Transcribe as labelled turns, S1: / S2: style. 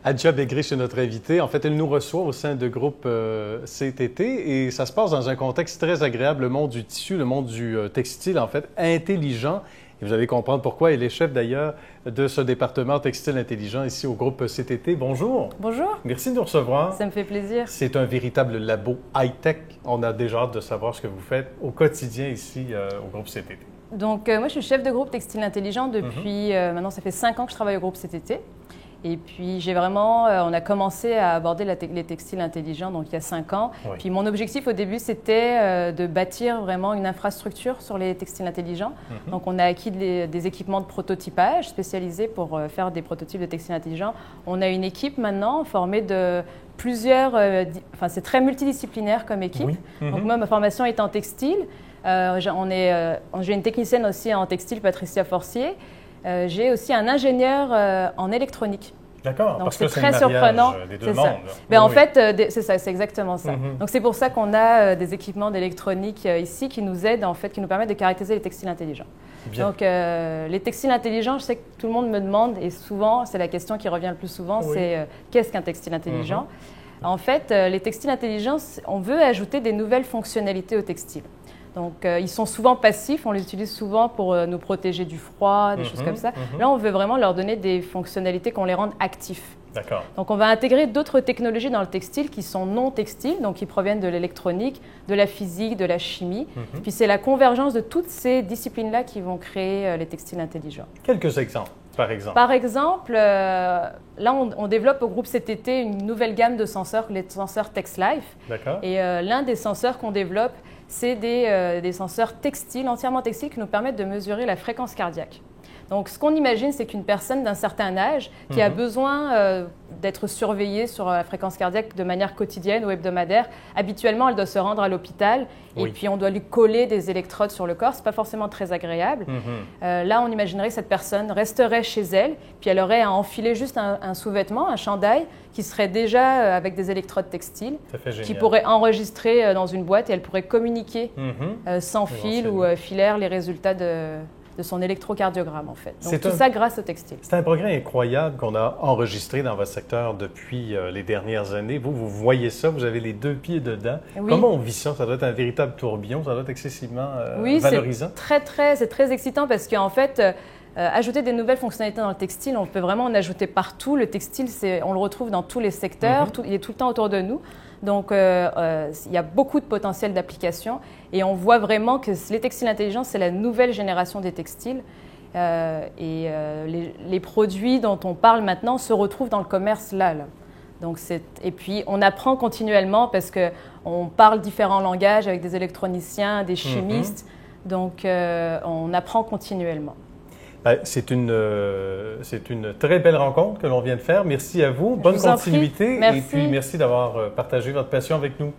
S1: Adja Begrich est notre invitée. En fait, elle nous reçoit au sein de groupe CTT et ça se passe dans un contexte très agréable, le monde du tissu, le monde du textile, en fait, intelligent. Et vous allez comprendre pourquoi. Elle est chef d'ailleurs de ce département textile intelligent ici au groupe CTT. Bonjour.
S2: Bonjour.
S1: Merci de nous recevoir.
S2: Ça me fait plaisir.
S1: C'est un véritable labo high-tech. On a déjà hâte de savoir ce que vous faites au quotidien ici au groupe CTT.
S2: Donc, moi, je suis chef de groupe textile intelligent depuis, maintenant, ça fait 5 ans que je travaille au groupe CTT. Et puis, on a commencé à aborder les textiles intelligents, donc il y a 5 ans.
S1: Oui.
S2: Puis, mon objectif au début, c'était de bâtir vraiment une infrastructure sur les textiles intelligents. Donc, on a acquis des équipements de prototypage spécialisés pour faire des prototypes de textiles intelligents. On a une équipe maintenant formée de plusieurs, c'est très multidisciplinaire comme équipe.
S1: Oui.
S2: Donc, moi, ma formation est en textile. J'ai une technicienne aussi en textile, Patricia Forcier. J'ai aussi un ingénieur en électronique.
S1: D'accord, parce que c'est
S2: très
S1: le
S2: surprenant.
S1: mariage des deux mondes.
S2: Ben, en
S1: Oui.
S2: fait, c'est ça, c'est exactement ça. Donc c'est pour ça qu'on a des équipements d'électronique ici qui nous aident, en fait, qui nous permettent de caractériser les textiles intelligents.
S1: Bien.
S2: Donc les textiles intelligents, je sais que tout le monde me demande, et souvent, c'est la question qui revient le plus souvent,
S1: Oui.
S2: c'est qu'est-ce qu'un textile intelligent? En fait, les textiles intelligents, on veut ajouter des nouvelles fonctionnalités aux textiles. Donc, ils sont souvent passifs, on les utilise souvent pour nous protéger du froid, des choses comme ça. Là, on veut vraiment leur donner des fonctionnalités qu'on les rende actifs.
S1: D'accord.
S2: Donc, on va intégrer d'autres technologies dans le textile qui sont non textiles, donc qui proviennent de l'électronique, de la physique, de la chimie. Puis, c'est la convergence de toutes ces disciplines-là qui vont créer les textiles intelligents.
S1: Quelques exemples, par exemple.
S2: Par exemple, là, on développe au groupe CTT une nouvelle gamme de senseurs, les senseurs TexLife.
S1: D'accord.
S2: Et l'un des senseurs qu'on développe, c'est des senseurs textiles, entièrement textiles, qui nous permettent de mesurer la fréquence cardiaque. Donc, ce qu'on imagine, c'est qu'une personne d'un certain âge qui a besoin d'être surveillée sur la fréquence cardiaque de manière quotidienne ou hebdomadaire, habituellement, elle doit se rendre à l'hôpital et puis on doit lui coller des électrodes sur le corps. Ce n'est pas forcément très agréable. Là, on imaginerait que cette personne resterait chez elle, puis elle aurait à enfiler juste un sous-vêtement, un chandail, qui serait déjà avec des électrodes textiles, qui pourrait enregistrer dans une boîte et elle pourrait communiquer sans fil ou filaire les résultats de son électrocardiogramme, en fait. Donc, ça grâce au textile.
S1: C'est un progrès incroyable qu'on a enregistré dans votre secteur depuis les dernières années. Vous voyez ça, vous avez les deux pieds dedans.
S2: Oui.
S1: Comment on vit ça? Ça doit être un véritable tourbillon, ça doit être excessivement valorisant.
S2: Oui, c'est très excitant parce qu'en fait, ajouter des nouvelles fonctionnalités dans le textile, on peut vraiment en ajouter partout. Le textile, on le retrouve dans tous les secteurs, il est tout le temps autour de nous. Donc, il y a beaucoup de potentiel d'application et on voit vraiment que les textiles intelligents, c'est la nouvelle génération des textiles. Les produits dont on parle maintenant se retrouvent dans le commerce là. Donc, et puis, on apprend continuellement parce qu'on parle différents langages avec des électroniciens, des chimistes. Donc, on apprend continuellement.
S1: C'est une très belle rencontre que l'on vient de faire. Merci à vous. Bonne continuité.
S2: Merci.
S1: Et puis, merci d'avoir partagé votre passion avec nous.